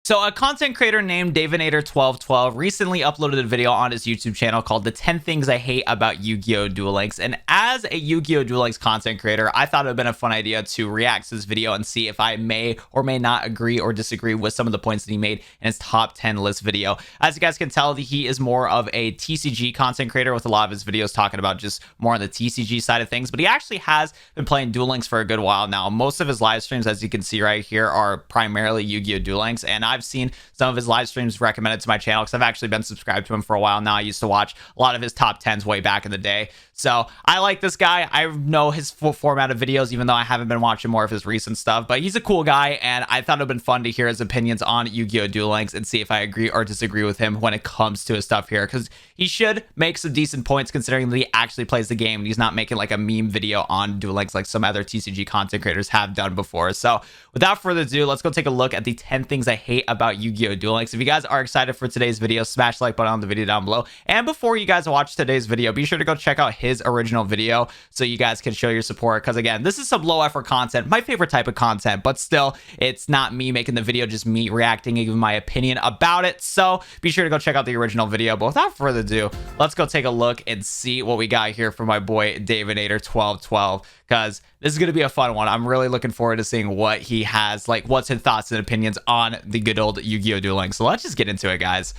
So a content creator named Davinator1212 recently uploaded a video on his YouTube channel called The 10 Things I Hate About Yu-Gi-Oh! Duel Links. And as a Yu-Gi-Oh! Duel Links content creator, I thought it would have been a fun idea to react to this video and see if I may or may not agree or disagree with some of the points that he made in his top 10 list video. As you guys can tell, he is more of a TCG content creator with a lot of his videos talking about just more on the TCG side of things. But he actually has been playing Duel Links for a good while now. Most of his live streams, as you can see right here, are primarily Yu-Gi-Oh! Duel Links. And I've seen some of his live streams recommended to my channel because I've actually been subscribed to him for a while now. I used to watch a lot of his top 10s way back in the day. So I like this guy. I know his full format of videos, even though I haven't been watching more of his recent stuff. But he's a cool guy, and I thought it would have been fun to hear his opinions on Yu-Gi-Oh! Duel Links and see if I agree or disagree with him when it comes to his stuff here. Because he should make some decent points considering that he actually plays the game and he's not making like a meme video on Duel Links like some other TCG content creators have done before. So without further ado, let's go take a look at the 10 things I hate about Yu-Gi-Oh! Duel Links. If you guys are excited for today's video, smash the like button on the video down below. And before you guys watch today's video, be sure to go check out his original video so you guys can show your support. Because again, this is some low effort content, my favorite type of content, but still, it's not me making the video, just me reacting and giving my opinion about it. So be sure to go check out the original video. But without further ado, let's go take a look and see what we got here from my boy Davinator1212, because this is going to be a fun one. I'm really looking forward to seeing what he has, like what's his thoughts and opinions on the good old Yu-Gi-Oh! Duel Links. So let's just get into it, guys.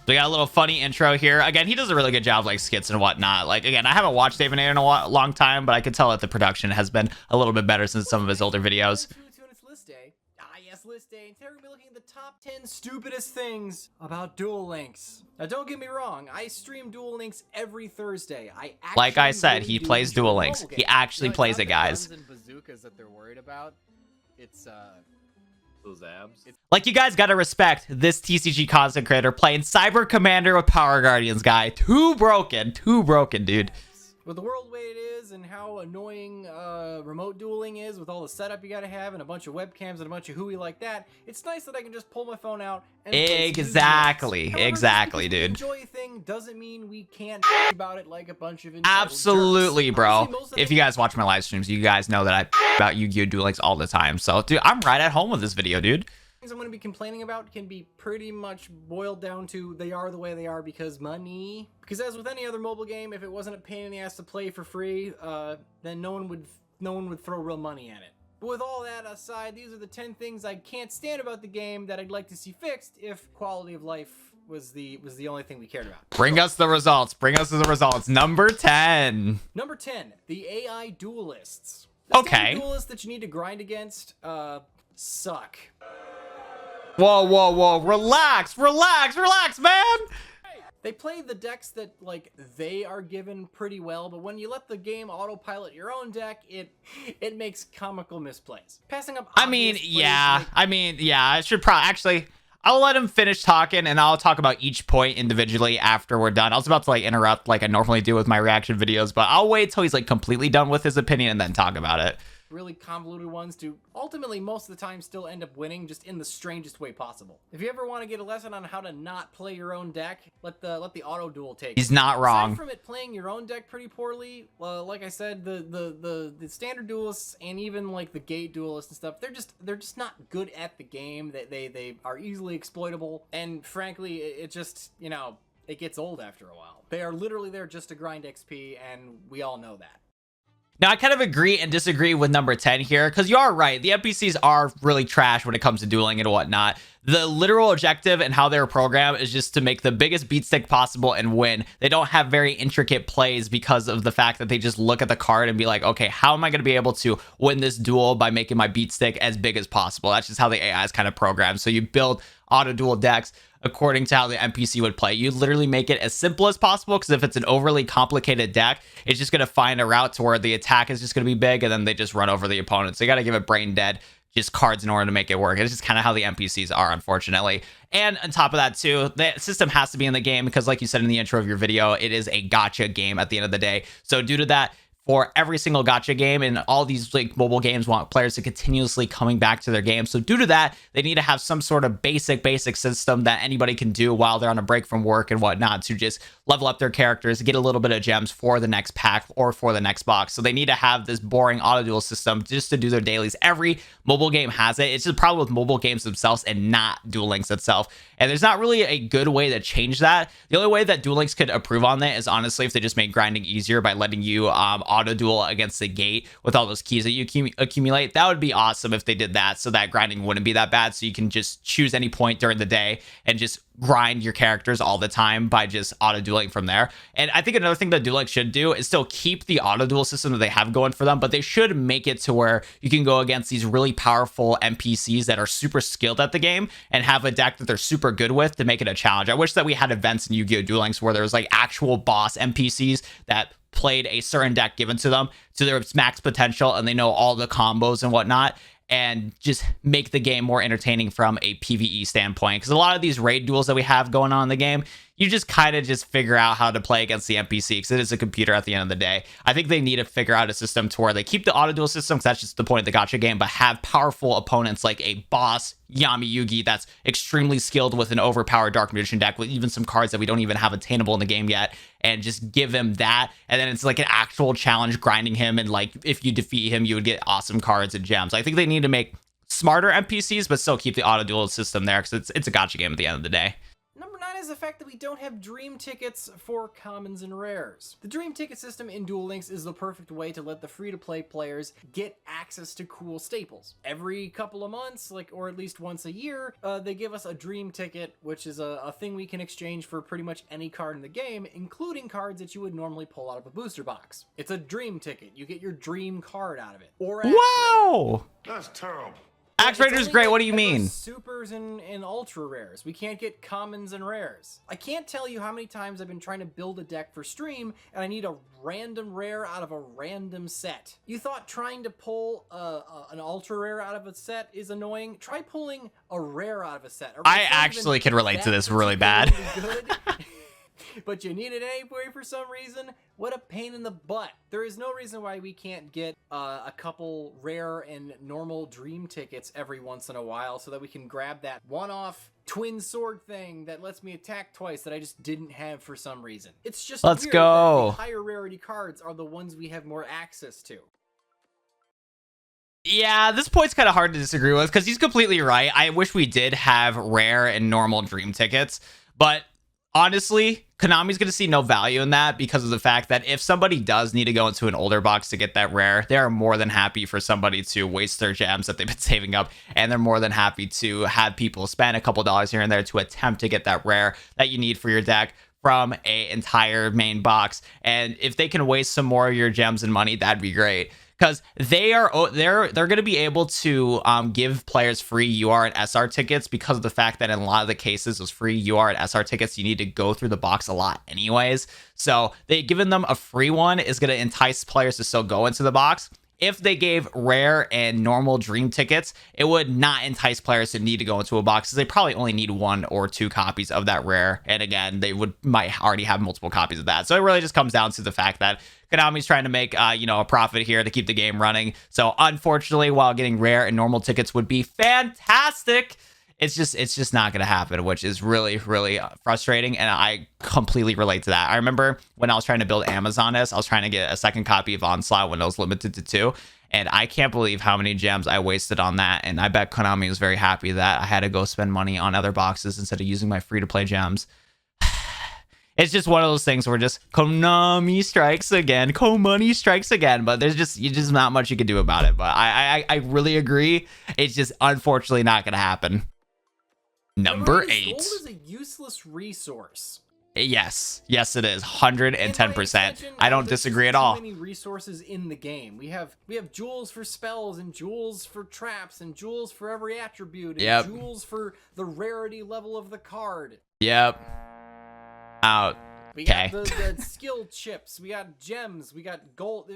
We got a little funny intro here. Again, he does a really good job, like skits and whatnot. Like, again, I haven't watched Davinator in a long time, but I could tell that the production has been a little bit better since some of his older videos. List day. List day. And today we're looking at the top 10 stupidest things about Duel Links. Now, don't get me wrong. I stream Duel Links every Thursday. Like I said, he plays Duel Links. He actually plays it, guys. Guns and bazookas that they're worried about. It's those abs. Like, you guys gotta respect this TCG content creator playing Cyber Commander with Power Guardians, guy. Too broken, dude. With the world the way it is and how annoying remote dueling is with all the setup you gotta have and a bunch of webcams and a bunch of hooey like that, it's nice that I can just pull my phone out and exactly, dude. Enjoy a thing doesn't mean we can't about it like a bunch of absolutely jerks. Bro. Honestly, if you guys watch my live streams, you guys know that I about Yu-Gi-Oh! Duel Links all the time. So, dude, I'm right at home with this video, dude. Things I'm going to be complaining about can be pretty much boiled down to they are the way they are because money. Because as with any other mobile game, if it wasn't a pain in the ass to play for free, then no one would throw real money at it. But with all that aside, these are the 10 things I can't stand about the game that I'd like to see fixed if quality of life was the only thing we cared about. Bring us the results. Bring us the results. Number 10. Number 10, the AI duelists. Okay. The duelists that you need to grind against suck. Whoa. Relax, man. They play the decks that, like, they are given pretty well, but when you let the game autopilot your own deck, it makes comical misplays. Passing up I mean, yeah. I should probably... Actually, I'll let him finish talking, and I'll talk about each point individually after we're done. I was about to, like, interrupt like I normally do with my reaction videos, but I'll wait till he's, like, completely done with his opinion and then talk about it. Really convoluted ones to ultimately most of the time still end up winning just in the strangest way possible. If you ever want to get a lesson on how to not play your own deck, let the auto-duel take it. He's not wrong. Aside from it playing your own deck pretty poorly, like I said, the standard duelists and even like the gate duelists and stuff, they're just not good at the game. They are easily exploitable, and frankly, it just, you know, it gets old after a while. They are literally there just to grind XP, and we all know that. Now, I kind of agree and disagree with number 10 here, because you are right. The NPCs are really trash when it comes to dueling and whatnot. The literal objective and how they're programmed is just to make the biggest beat stick possible and win. They don't have very intricate plays because of the fact that they just look at the card and be like, okay, how am I going to be able to win this duel by making my beat stick as big as possible? That's just how the AI is kind of programmed. So you build auto-duel decks according to how the NPC would play. You literally make it as simple as possible, because if it's an overly complicated deck, it's just going to find a route to where the attack is just going to be big and then they just run over the opponent. So you got to give it brain dead just cards in order to make it work. It's just kind of how the NPCs are, unfortunately. And on top of that too, the system has to be in the game because, like you said in the intro of your video, it is a gacha game at the end of the day. So due to that, for every single gacha game, and all these like mobile games want players to continuously coming back to their game. So due to that, they need to have some sort of basic system that anybody can do while they're on a break from work and whatnot to just level up their characters, get a little bit of gems for the next pack or for the next box. So they need to have this boring auto-duel system just to do their dailies. Every mobile game has it. It's just a problem with mobile games themselves and not Duel Links itself. And there's not really a good way to change that. The only way that Duel Links could improve on that is honestly if they just made grinding easier by letting you auto-duel against the gate with all those keys that you accumulate. That would be awesome if they did that, so that grinding wouldn't be that bad. So you can just choose any point during the day and just grind your characters all the time by just auto-dueling from there. And I think another thing that Duel Links should do is still keep the auto-duel system that they have going for them, but they should make it to where you can go against these really powerful NPCs that are super skilled at the game and have a deck that they're super good with to make it a challenge. I wish that we had events in Yu-Gi-Oh! Duel Links where there was like actual boss NPCs that played a certain deck given to them to their max potential and they know all the combos and whatnot, and just make the game more entertaining from a PvE standpoint. Because a lot of these raid duels that we have going on in the game, you just kind of just figure out how to play against the NPC because it is a computer at the end of the day. I think they need to figure out a system to where they keep the auto duel system because that's just the point of the gacha game, but have powerful opponents like a boss Yami Yugi that's extremely skilled with an overpowered Dark Magician deck with even some cards that we don't even have attainable in the game yet, and just give him that. And then it's like an actual challenge grinding him, and like if you defeat him, you would get awesome cards and gems. I think they need to make smarter NPCs, but still keep the auto duel system there because it's a gacha game at the end of the day. Number 9 is the fact that we don't have dream tickets for commons and rares. The dream ticket system in Duel Links is the perfect way to let the free-to-play players get access to cool staples. Every couple of months, or at least once a year, they give us a dream ticket, which is a thing we can exchange for pretty much any card in the game, including cards that you would normally pull out of a booster box. It's a dream ticket. You get your dream card out of it. Or wow! That's terrible. Axe Raider's great. What do you mean? Supers and ultra rares. We can't get commons and rares. I can't tell you how many times I've been trying to build a deck for stream and I need a random rare out of a random set. You thought trying to pull an ultra rare out of a set is annoying? Try pulling a rare out of a set. I actually can relate to this really bad. Good, but you need it anyway for some reason. What a pain in the butt. There is no reason why we can't get a couple rare and normal dream tickets every once in a while so that we can grab that one-off twin sword thing that lets me attack twice that I just didn't have for some reason. It's just let's weird go. That the higher rarity cards are the ones we have more access to. Yeah, this point's kind of hard to disagree with because he's completely right. I wish we did have rare and normal dream tickets, but honestly, Konami's going to see no value in that because of the fact that if somebody does need to go into an older box to get that rare, they are more than happy for somebody to waste their gems that they've been saving up, and they're more than happy to have people spend a couple dollars here and there to attempt to get that rare that you need for your deck from a entire main box. And if they can waste some more of your gems and money, that'd be great. Because they're going to be able to give players free UR and SR tickets because of the fact that in a lot of the cases, those free UR and SR tickets, you need to go through the box a lot anyways. So giving them a free one is going to entice players to still go into the box. If they gave rare and normal dream tickets, it would not entice players to need to go into a box because they probably only need 1 or 2 copies of that rare. And again, they might already have multiple copies of that. So it really just comes down to the fact that Konami's trying to make a profit here to keep the game running. So unfortunately, while getting rare and normal tickets would be fantastic, it's just not going to happen, which is really, really frustrating. And I completely relate to that. I remember when I was trying to build Amazoness, I was trying to get a second copy of Onslaught when it was limited to 2. And I can't believe how many gems I wasted on that. And I bet Konami was very happy that I had to go spend money on other boxes instead of using my free-to-play gems. It's just one of those things where just Konami strikes again, Money strikes again, but there's just not much you can do about it. But I really agree. It's just unfortunately not going to happen. Number 8. Gold is a useless resource. Yes, it is 110%. I don't disagree at all. Too many resources in the game. We have jewels for spells and jewels for traps and jewels for every attribute and jewels for the rarity level of the card. Yep. Out. We got the skill chips. We got gems. We got gold.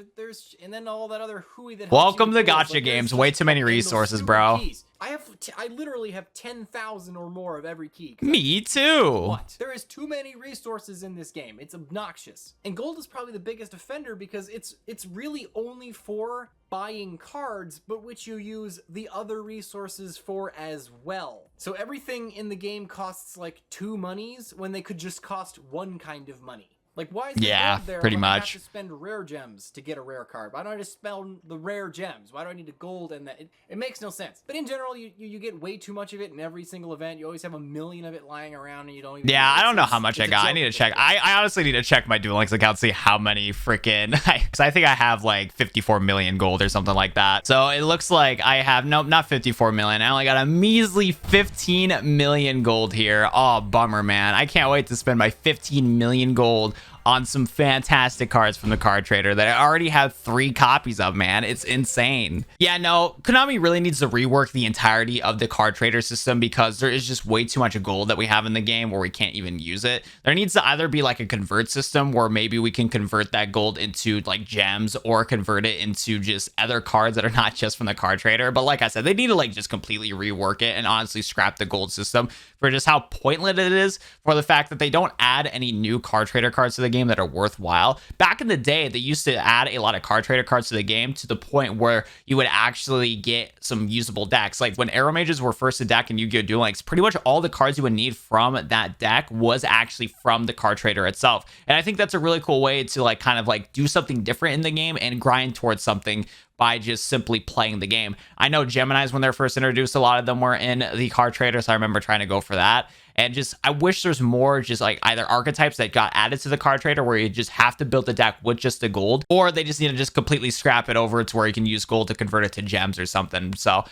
And then all that other hooey that. Welcome to gacha games. Way too many resources, bro. I have I literally have 10,000 or more of every key. Me too. What? There is too many resources in this game. It's obnoxious. And gold is probably the biggest offender because it's really only for buying cards, but which you use the other resources for as well. So everything in the game costs like 2 monies when they could just cost 1 kind of money. Like, why is the gold there pretty when I much. have to spend rare gems to get a rare card? Why don't I just spend the rare gems? Why do I need a gold and that? It makes no sense. But in general, you get way too much of it in every single event. You always have a million of it lying around and you don't even... Yeah, I don't know how much I got. I need to check. I honestly need to check my Duel Links account, see how many freaking... Because I think I have like 54 million gold or something like that. So it looks like I have... Nope, not 54 million. I only got a measly 15 million gold here. Oh, bummer, man. I can't wait to spend my 15 million gold on some fantastic cards from the card trader that I already have 3 copies of, man. It's insane. Yeah, no, Konami really needs to rework the entirety of the card trader system because there is just way too much gold that we have in the game where we can't even use it. There needs to either be like a convert system where maybe we can convert that gold into like gems or convert it into just other cards that are not just from the card trader. But like I said, they need to like just completely rework it and honestly scrap the gold system for just how pointless it is, for the fact that they don't add any new card trader cards to the game that are worthwhile. Back in the day, they used to add a lot of card trader cards to the game to the point where you would actually get some usable decks. Like when Arrow Mages were first a deck in Yu-Gi-Oh! Duel Links, pretty much all the cards you would need from that deck was actually from the card trader itself. And I think that's a really cool way to like kind of like do something different in the game and grind towards something by just simply playing the game. I know Geminis, when they're first introduced, a lot of them were in the card trader, so I remember trying to go for that. And just, I wish there's more just like either archetypes that got added to the card trader where you just have to build the deck with just the gold, or they just need to just completely scrap it over to where you can use gold to convert it to gems or something. So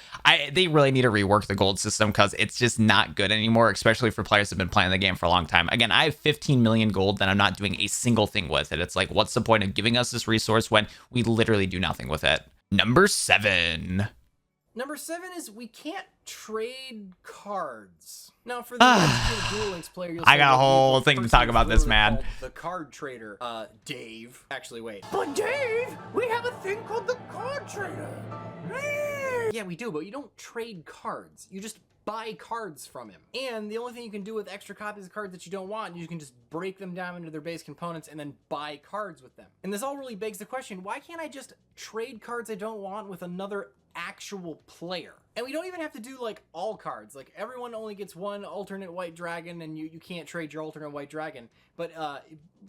they really need to rework the gold system because it's just not good anymore, especially for players who've been playing the game for a long time. Again, I have 15 million gold that I'm not doing a single thing with it. It's like, what's the point of giving us this resource when we literally do nothing with it? Number 7. Number 7 is we can't trade cards. Now, for the Duel Links player, you'll I got a whole thing to talk about this, man. The card trader, Dave. Actually, wait. But Dave, we have a thing called the card trader. Yeah, we do, but you don't trade cards. You just buy cards from him. And the only thing you can do with extra copies of cards that you don't want, you can just break them down into their base components and then buy cards with them. And this all really begs the question, why can't I just trade cards I don't want with another actual player? And we don't even have to do like all cards. Like everyone only gets one alternate white dragon and you can't trade your alternate white dragon. But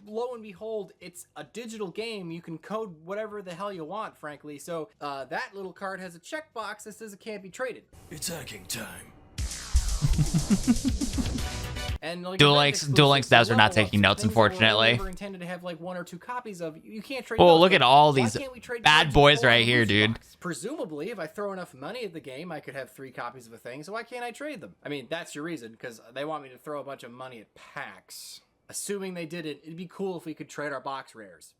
lo and behold, it's a digital game. You can code whatever the hell you want, frankly. So that little card has a checkbox that says it can't be traded. It's hacking time. And like Duel Links devs are not taking notes, unfortunately. Never intended to have like 1 or 2 copies of. You can't trade. Oh, those. look at all Why these can't we trade bad cards boys in right the here, loot dude. box? Presumably, if I throw enough money at the game, I could have 3 copies of a thing. So why can't I trade them? I mean, that's your reason, because they want me to throw a bunch of money at packs. Assuming they did it, it'd be cool if we could trade our box rares.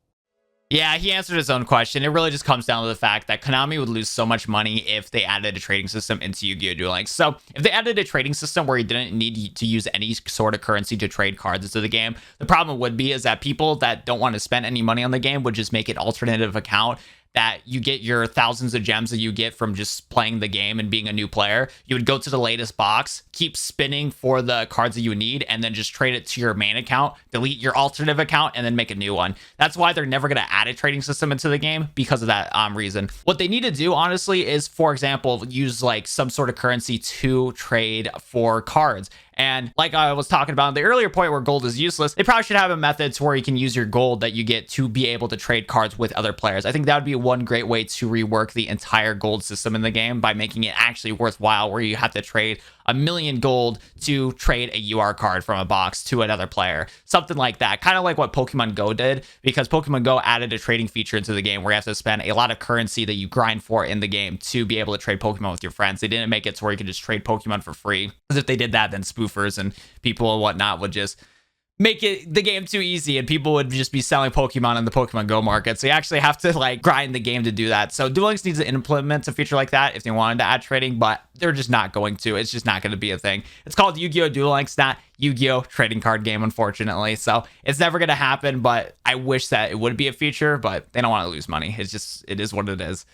Yeah, he answered his own question. It really just comes down to the fact that Konami would lose so much money if they added a trading system into Yu-Gi-Oh! Duel Links. So if they added a trading system where you didn't need to use any sort of currency to trade cards into the game, the problem would be is that people that don't want to spend any money on the game would just make an alternative account that you get your thousands of gems that you get from just playing the game and being a new player. You would go to the latest box, keep spinning for the cards that you need, and then just trade it to your main account, delete your alternative account, and then make a new one. That's why they're never going to add a trading system into the game, because of that reason. What they need to do, honestly, is, for example, use like some sort of currency to trade for cards. And like I was talking about in the earlier point where gold is useless, they probably should have a method to where you can use your gold that you get to be able to trade cards with other players. I think that would be one great way to rework the entire gold system in the game by making it actually worthwhile, where you have to trade 1,000,000 gold to trade a UR card from a box to another player. Something like that. Kind of like what Pokemon Go did, because Pokemon Go added a trading feature into the game where you have to spend a lot of currency that you grind for in the game to be able to trade Pokemon with your friends. They didn't make it to where you could just trade Pokemon for free, because if they did that, then spoofers and people and whatnot would just make it the game too easy, and people would just be selling Pokemon in the Pokemon Go market. So you actually have to like grind the game to do that. So Duel Links needs to implement a feature like that if they wanted to add trading, but they're just not going to. It's just not going to be a thing. It's called Yu-Gi-Oh! Duel Links, not Yu-Gi-Oh! Trading card game, unfortunately. So it's never going to happen, but I wish that it would be a feature, but they don't want to lose money. It is what it is.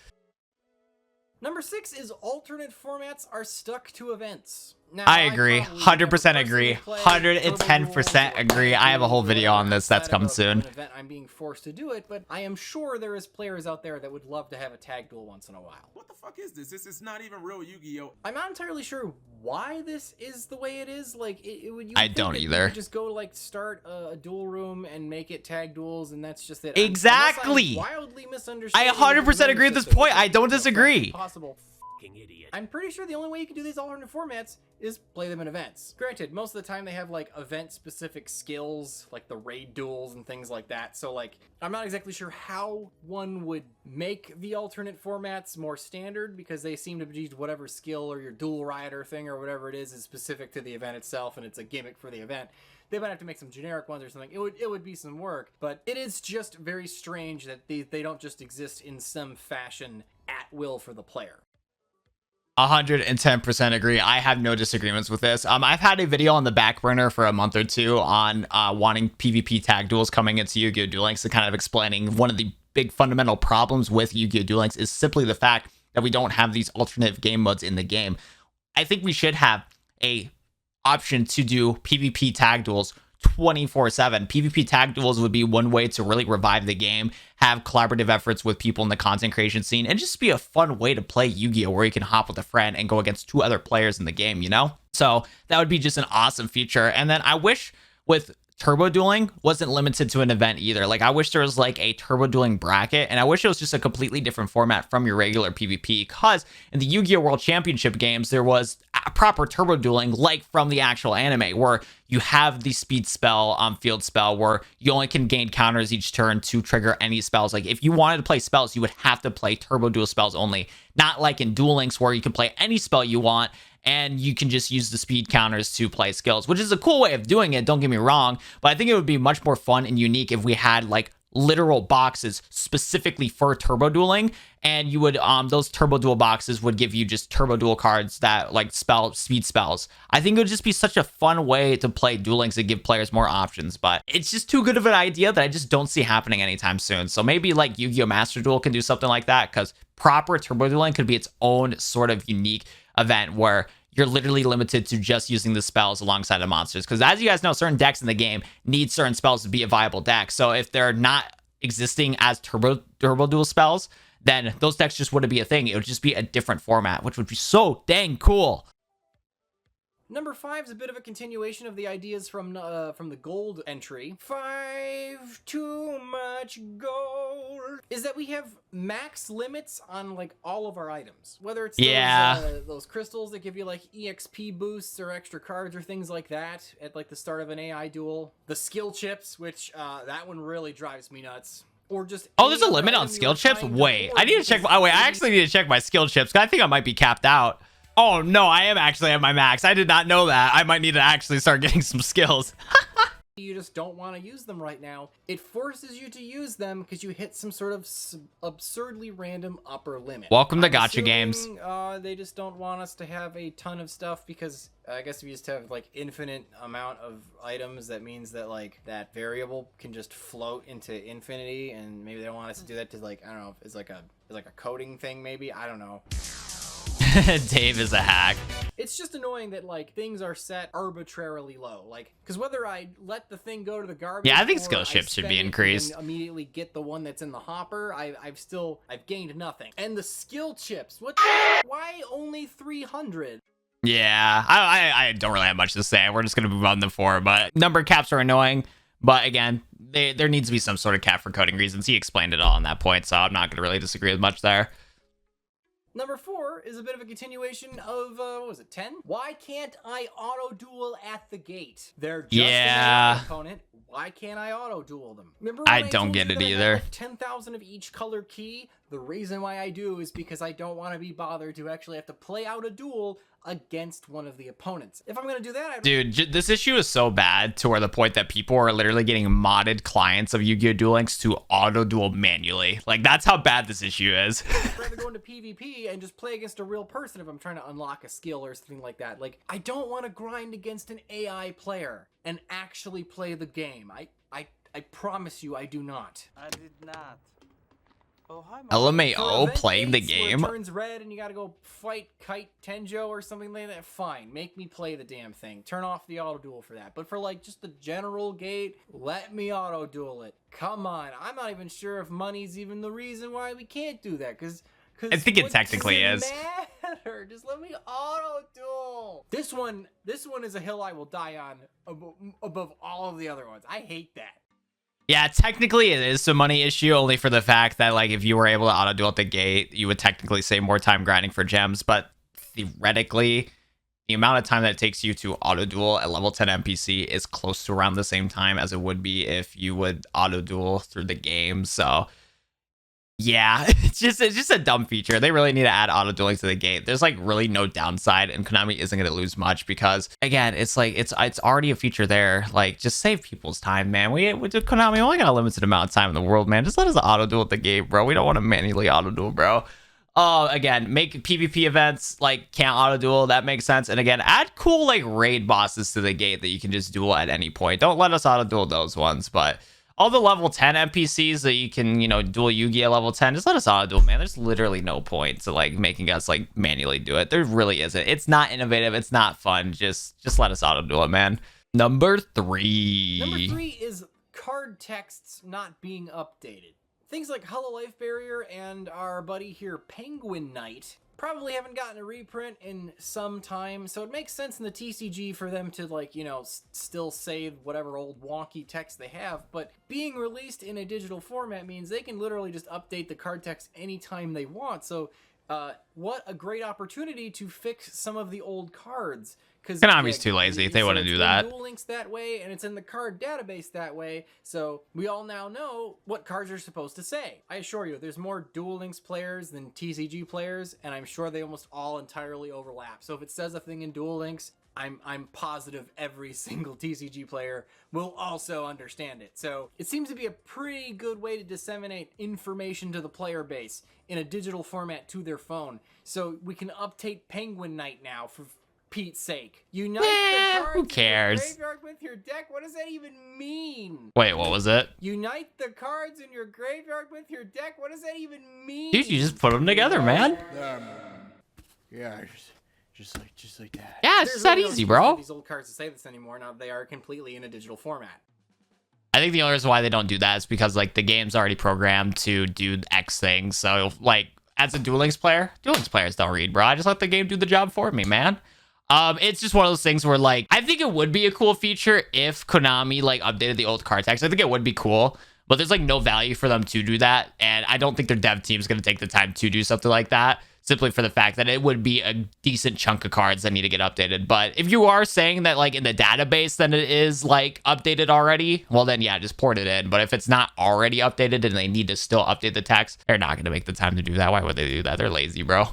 Number 6 is alternate formats are stuck to events. Now, I agree. 100% agree. 110% agree. I have a whole video on this that's coming soon. Event, I'm being forced to do it, but I am sure there is players out there that would love to have a tag duel once in a while. What the fuck is this? This is not even real Yu-Gi-Oh! I'm not entirely sure why this is the way it is. Like, I don't either. You just go like start a duel room and make it tag duels, and that's just it. Exactly. I'm wildly misunderstanding. I 100% agree with this point. I don't disagree. Possible. Idiot. I'm pretty sure the only way you can do these alternate formats is play them in events. Granted, most of the time they have like event specific skills, like the raid duels and things like that. So like, I'm not exactly sure how one would make the alternate formats more standard, because they seem to be whatever skill or your duel rider thing or whatever it is specific to the event itself, and it's a gimmick for the event. They might have to make some generic ones or something. It would be some work, but it is just very strange that they don't just exist in some fashion at will for the player. 110% agree. I have no disagreements with this. I've had a video on the back burner for a month or two on wanting PvP tag duels coming into Yu-Gi-Oh! Duel Links, and kind of explaining one of the big fundamental problems with Yu-Gi-Oh! Duel Links is simply the fact that we don't have these alternative game modes in the game. I think we should have a option to do PvP tag duels 24/7. PvP tag duels would be one way to really revive the game, have collaborative efforts with people in the content creation scene, and just be a fun way to play Yu-Gi-Oh! Where you can hop with a friend and go against 2 other players in the game, you know? So that would be just an awesome feature. And then I wish with turbo dueling wasn't limited to an event either. Like, I wish there was like a turbo dueling bracket, and I wish it was just a completely different format from your regular PvP, because in the Yu-Gi-Oh! World Championship games, there was a proper turbo dueling like from the actual anime, where you have the speed spell field spell where you only can gain counters each turn to trigger any spells. Like, if you wanted to play spells, you would have to play turbo duel spells only, not like in Duel Links where you can play any spell you want and you can just use the speed counters to play skills, which is a cool way of doing it, don't get me wrong, but I think it would be much more fun and unique if we had like literal boxes specifically for turbo dueling, and you would those turbo duel boxes would give you just turbo duel cards that like spell speed spells. I think it would just be such a fun way to play Duel Links and give players more options, but it's just too good of an idea that I just don't see happening anytime soon. So maybe like Yu-Gi-Oh! Master Duel can do something like that, because proper turbo dueling could be its own sort of unique event where you're literally limited to just using the spells alongside the monsters. Because as you guys know, certain decks in the game need certain spells to be a viable deck. So if they're not existing as turbo duel spells, then those decks just wouldn't be a thing. It would just be a different format, which would be so dang cool. Number 5 is a bit of a continuation of the ideas from the gold entry. 5, too much gold. Is that we have max limits on like all of our items. Whether it's those crystals that give you like EXP boosts or extra cards or things like that at like the start of an AI duel. The skill chips, which that one really drives me nuts. Or just there's a limit on skill chips? Wait, I need to check. I actually need to check my skill chips, because I think I might be capped out. Oh, no, I am actually at my max. I did not know that. I might need to actually start getting some skills. You just don't want to use them right now. It forces you to use them because you hit some sort of absurdly random upper limit. Welcome to Gacha games. They just don't want us to have a ton of stuff, because I guess if you just have like infinite amount of items, that means that like that variable can just float into infinity, and maybe they don't want us to do that to like, I don't know, it's like a coding thing maybe, I don't know. Dave is a hack. It's just annoying that like things are set arbitrarily low, like because whether I let the thing go to the garbage, yeah, I think skill chips should be increased. And immediately get the one that's in the hopper. I've gained nothing. And the skill chips, why only 300? Yeah, I don't really have much to say. We're just gonna move on to 4, but number caps are annoying. But again, there needs to be some sort of cap for coding reasons. He explained it all on that point, so I'm not gonna really disagree with much there. Number 4 is a bit of a continuation of, what was it, 10? Why can't I auto-duel at the gate? They're just an opponent. Why can't I auto-duel them? Remember when I don't get it either. Like 10,000 of each color key? The reason why I do is because I don't want to be bothered to actually have to play out a duel against one of the opponents. If I'm going to do that, dude, this issue is so bad to where the point that people are literally getting modded clients of Yu-Gi-Oh! Duel Links to auto-duel manually. Like, that's how bad this issue is. I'd rather go into PvP and just play against a real person if I'm trying to unlock a skill or something like that. Like, I don't want to grind against an AI player and actually play the game. I promise you I do not. I did not. LMAO playing the Where it game. turns red and you gotta go fight Kite Tenjo or something like that. Fine, make me play the damn thing. Turn off the auto duel for that. But for like just the general gate, let me auto duel it. Come on, I'm not even sure if money's even the reason why we can't do that. Cause I think it what technically does is. it matter? Just let me auto duel. This one is a hill I will die on above all of the other ones. I hate that. Yeah, technically it is a money issue, only for the fact that like if you were able to auto duel at the gate, you would technically save more time grinding for gems. But theoretically, the amount of time that it takes you to auto duel at level 10 NPC is close to around the same time as it would be if you would auto duel through the game. So yeah, it's just a dumb feature. They really need to add auto dueling to the gate. There's like really no downside, and Konami isn't going to lose much because again, it's like it's already a feature there. Like just save people's time, man. We do Konami only got a limited amount of time in the world, man. Just let us auto duel at the gate, bro. We don't want to manually auto duel, bro. Again, make PvP events like can't auto duel. That makes sense. And again, add cool like raid bosses to the gate that you can just duel at any point. Don't let us auto duel those ones, but all the level 10 NPCs that you can, duel Yugi at level 10, just let us auto duel, man. There's literally no point to like making us like manually do it. There really isn't. It's not innovative. It's not fun. Just let us auto duel it, man. Number 3. Number 3 is card texts not being updated. Things like Hollow Life Barrier and our buddy here, Penguin Knight, probably haven't gotten a reprint in some time, so it makes sense in the TCG for them to like, still save whatever old wonky text they have, but being released in a digital format means they can literally just update the card text anytime they want. So what a great opportunity to fix some of the old cards. Konami's too lazy. They wouldn't do that. Duel Links that way, and it's in the card database that way, so we all now know what cards are supposed to say. I assure you, there's more Duel Links players than TCG players, and I'm sure they almost all entirely overlap. So if it says a thing in Duel Links, I'm positive every single TCG player will also understand it. So it seems to be a pretty good way to disseminate information to the player base in a digital format to their phone. So we can update Penguin Knight now for Pete's sake. Unite the cards who cares? in your graveyard with your deck. What does that even mean? Wait, what was it? Unite the cards in your graveyard with your deck. What does that even mean? Dude, you just put them together, man. Yeah, just like that. Yeah, it's just that really no easy, use bro. for these old cards to say this anymore. Now they are completely in a digital format. I think the only reason why they don't do that is because like the game's already programmed to do X things. So like as a Duel Links player, Duel Links players don't read, bro. I just let the game do the job for me, man. It's just one of those things where like I think it would be a cool feature if Konami like updated the old card text. I think it would be cool, but there's like no value for them to do that, and I don't think their dev team is going to take the time to do something like that, simply for the fact that it would be a decent chunk of cards that need to get updated. But if you are saying that like in the database then it is like updated already, well then yeah, just port it in. But if it's not already updated and they need to still update the text, they're not going to make the time to do that. Why would they do that? They're lazy, bro.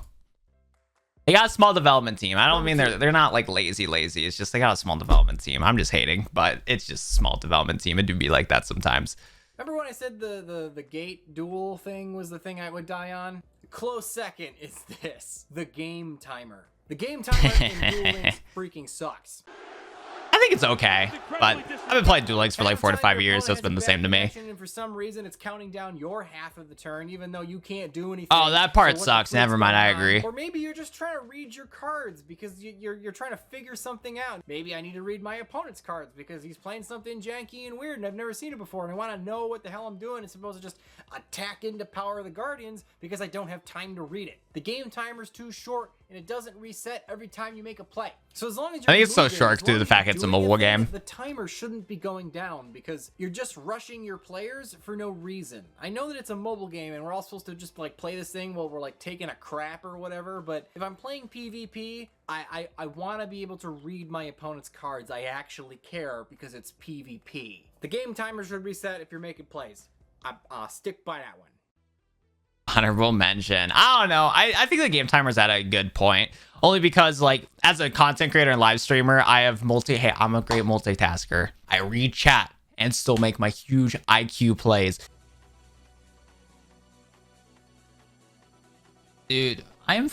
They got a small development team. I don't mean they're not like lazy. It's just they got a small development team. I'm just hating, but it's just a small development team. It do be like that sometimes. Remember when I said the gate duel thing was the thing I would die on? Close second is this. The game timer. The game timer in Duel Links freaking sucks. I think it's okay, but I've been playing Duel Links for like 4 to 5 years, so it's been the same to me. And for some reason, it's counting down your half of the turn, even though you can't do anything. Oh, that part sucks. Never mind, I agree. Or maybe you're just trying to read your cards because you're trying to figure something out. Maybe I need to read my opponent's cards because he's playing something janky and weird and I've never seen it before, and I want to know what the hell I'm doing. It's supposed to just attack into Power of the Guardians because I don't have time to read it. The game timer's too short and it doesn't reset every time you make a play. So as long as you're I think it's so moving, short due to the fact it's a mobile game. The timer shouldn't be going down because you're just rushing your players for no reason. I know that it's a mobile game and we're all supposed to just like play this thing while we're like taking a crap or whatever, but if I'm playing PvP, I want to be able to read my opponent's cards. I actually care because it's PvP. The game timer should reset if you're making plays. I'll stick by that one. Honorable mention. I don't know. I think the game timer's at a good point. Only because, like, as a content creator and live streamer, I have hey, I'm a great multitasker. I read chat and still make my huge IQ plays. Dude, I am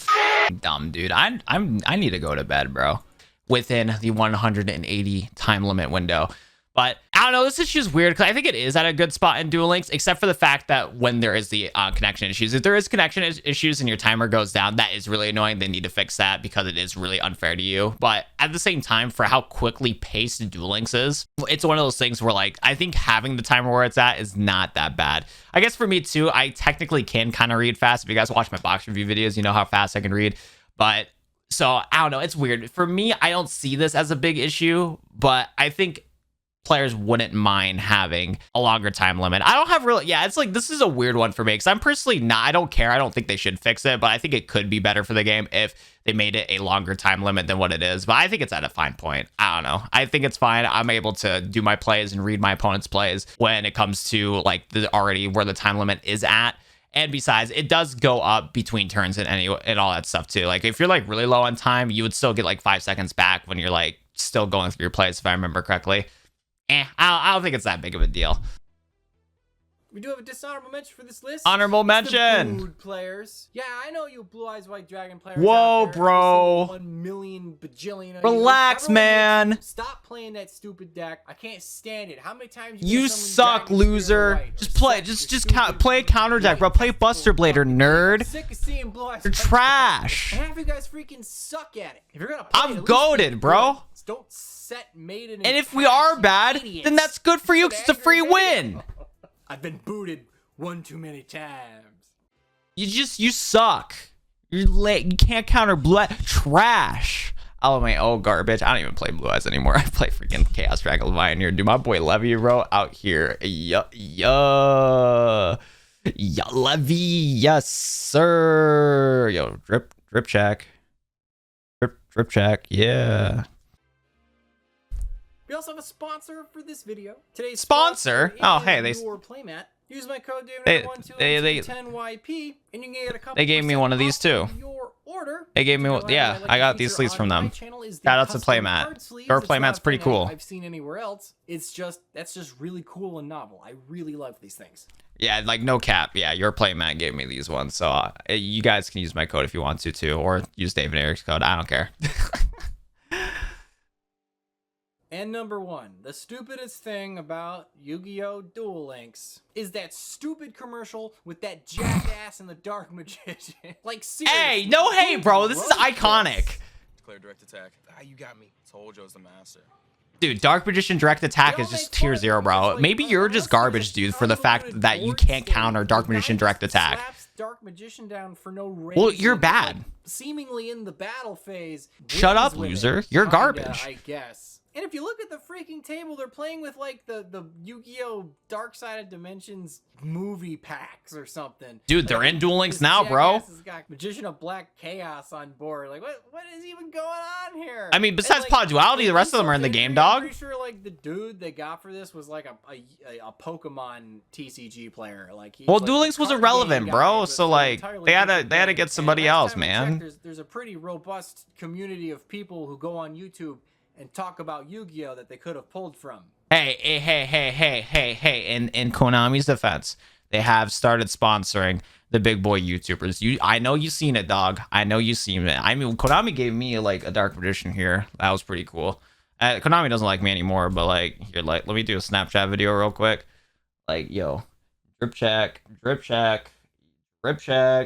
dumb, dude. I need to go to bed, bro. Within the 180 time limit window. But I don't know, this issue is weird because I think it is at a good spot in Duel Links, except for the fact that when there is the connection issues, if there is connection issues and your timer goes down, that is really annoying. They need to fix that because it is really unfair to you. But at the same time, for how quickly paced Duel Links is, it's one of those things where like, I think having the timer where it's at is not that bad. I guess for me too, I technically can kind of read fast. If you guys watch my box review videos, you know how fast I can read. But so I don't know, it's weird. For me, I don't see this as a big issue, but I think players wouldn't mind having a longer time limit. I don't have really, yeah, it's like, this is a weird one for me because I'm personally not, I don't care. I don't think they should fix it, but I think it could be better for the game if they made it a longer time limit than what it is. But I think it's at a fine point. I don't know. I think it's fine. I'm able to do my plays and read my opponent's plays when it comes to like the already where the time limit is at. And besides, it does go up between turns and all that stuff too. Like if you're like really low on time, you would still get like 5 seconds back when you're like still going through your plays, if I remember correctly. I don't think it's that big of a deal. We do have a dishonorable mention for this list. Honorable mention. The Booed players. Yeah, I know you Blue Eyes White Dragon players. Whoa, out there. bro. 1 million bajillion. Relax, man. Stop playing that stupid deck. I can't stand it. How many times you suck, loser? Just play. Play a counter deck, bro. Play Buster Blader, nerd. I'm sick of seeing Blue Eyes. You're trash. Half you guys freaking suck at it. If you're gonna play, I'm goated, bro. Don't set Maiden. And if we are bad, then that's good for you because it's a free win. I've been booted one too many times. You suck. You're late. You can't counter Blue Eyes. Trash. Oh my, oh garbage. I don't even play Blue Eyes anymore. I play freaking Chaos Dragon Pioneer. Dude, my boy Levy, bro, out here. Yeah, Levy, yes sir. Yo, drip check. Drip check. Yeah. We also have a sponsor for this video. Today's sponsor? Oh, hey, they your playmat. Use my code they 10YP and you can get a couple. They gave me one of these too. Your order. They gave me, yeah, I got these sleeves from them. Shout out to Playmat. Their Playmat's pretty cool. I've seen anywhere else. It's just, that's just really cool and novel. I really love these things. Yeah, like no cap. Yeah, your Playmat gave me these ones, so you guys can use my code if you want to too, or use Dave and Eric's code. I don't care. And number one, the stupidest thing about Yu-Gi-Oh! Duel Links is that stupid commercial with that jackass and the Dark Magician. Like, seriously. Hey, no hate, bro. This is iconic. Declare direct attack. Ah, you got me. Told you I was the master. Dude, Dark Magician direct attack is just tier 0, bro. Maybe you're just garbage, dude, for the fact that you can't counter Dark Magician direct attack. Dark Magician down for no reason. Well, you're bad. Like, seemingly in the battle phase. Shut up, loser. You're garbage. I guess. And if you look at the freaking table, they're playing with like the Yu-Gi-Oh! Dark Side of Dimensions movie packs or something. Dude, they're in Duel Links now, bro. Has got Magician of Black Chaos on board. Like, what is even going on here? I mean, besides like, Pod Duality, the rest of them are in the game, dog. I'm pretty sure like the dude they got for this was like a Pokemon TCG player. Like, well, Duel Links was irrelevant, bro. So like, they had to get somebody else, man. There's a pretty robust community of people who go on YouTube and talk about Yu-Gi-Oh! That they could have pulled from. Hey. In Konami's defense, they have started sponsoring the big boy YouTubers. I know you've seen it, dog. I know you've seen it. I mean, Konami gave me like a Dark Magician here. That was pretty cool. Konami doesn't like me anymore, but like, here, like, let me do a Snapchat video real quick. Like, yo, drip check,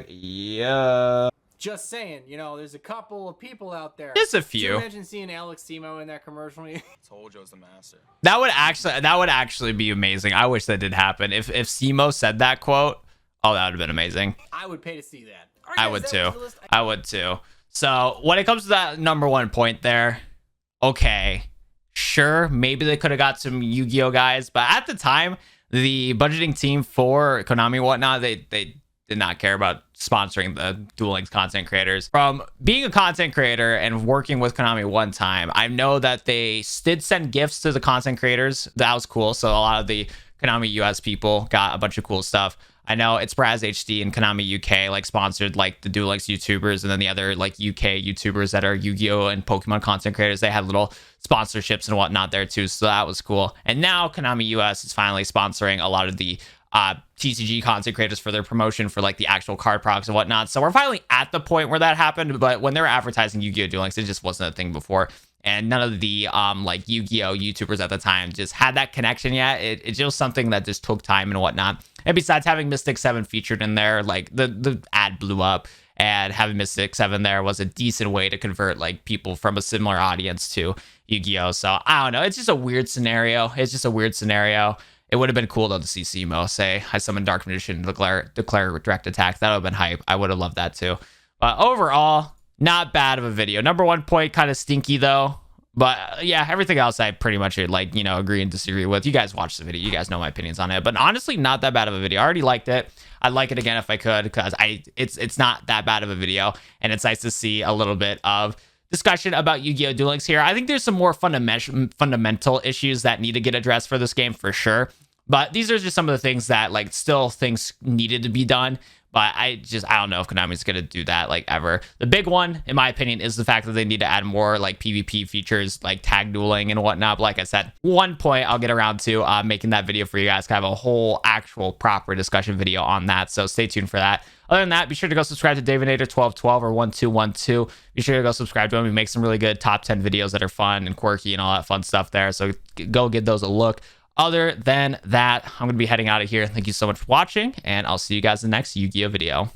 yeah. Just saying, you know, there's a couple of people out there. Just a few. Can you imagine seeing Alex Simo in that commercial? Told you I was the master. That would actually be amazing. I wish that did happen. If Simo said that quote, oh, that would have been amazing. I would pay to see that. Right, I would too. So when it comes to that number one point there, okay, sure, maybe they could have got some Yu-Gi-Oh guys, but at the time, the budgeting team for Konami and whatnot, they did not care about sponsoring the Duel Links content creators. From being a content creator and working with Konami one time, I know that they did send gifts to the content creators. That was cool. So a lot of the Konami US people got a bunch of cool stuff. I know it's Braz HD and Konami UK like sponsored like the Duel Links YouTubers, and then the other like UK YouTubers that are Yu-Gi-Oh! And Pokemon content creators, they had little sponsorships and whatnot there too. So that was cool. And now Konami US is finally sponsoring a lot of the TCG content creators for their promotion for like the actual card products and whatnot. So we're finally at the point where that happened, but when they were advertising Yu-Gi-Oh! Duel Links, it just wasn't a thing before. and none of the like Yu-Gi-Oh YouTubers at the time just had that connection yet. It's just something that just took time and whatnot. And besides having Mystic 7 featured in there, like the ad blew up, and having Mystic 7 there was a decent way to convert like people from a similar audience to Yu-Gi-Oh. So I don't know, it's just a weird scenario. It would have been cool though to see Simo say, I summon Dark Magician, declare direct attack. That would have been hype. I would have loved that too. But overall, not bad of a video. Number one point, kind of stinky though. But yeah, everything else I pretty much like, you know, agree and disagree with. You guys watch the video. You guys know my opinions on it. But honestly, not that bad of a video. I already liked it. I'd like it again if I could, because it's not that bad of a video. And it's nice to see a little bit of discussion about Yu-Gi-Oh! Duel Links here. I think there's some more fundamental issues that need to get addressed for this game for sure. But these are just some of the things that like still things needed to be done. But I don't know if Konami's going to do that like ever. The big one, in my opinion, is the fact that they need to add more like PvP features like tag dueling and whatnot. But like I said, one point I'll get around to making that video for you guys. Kind of a whole actual proper discussion video on that. So stay tuned for that. Other than that, be sure to go subscribe to Davinator1212 or 1212. Be sure to go subscribe to him. We make some really good top 10 videos that are fun and quirky and all that fun stuff there. So go give those a look. Other than that, I'm going to be heading out of here. Thank you so much for watching, and I'll see you guys in the next Yu-Gi-Oh video.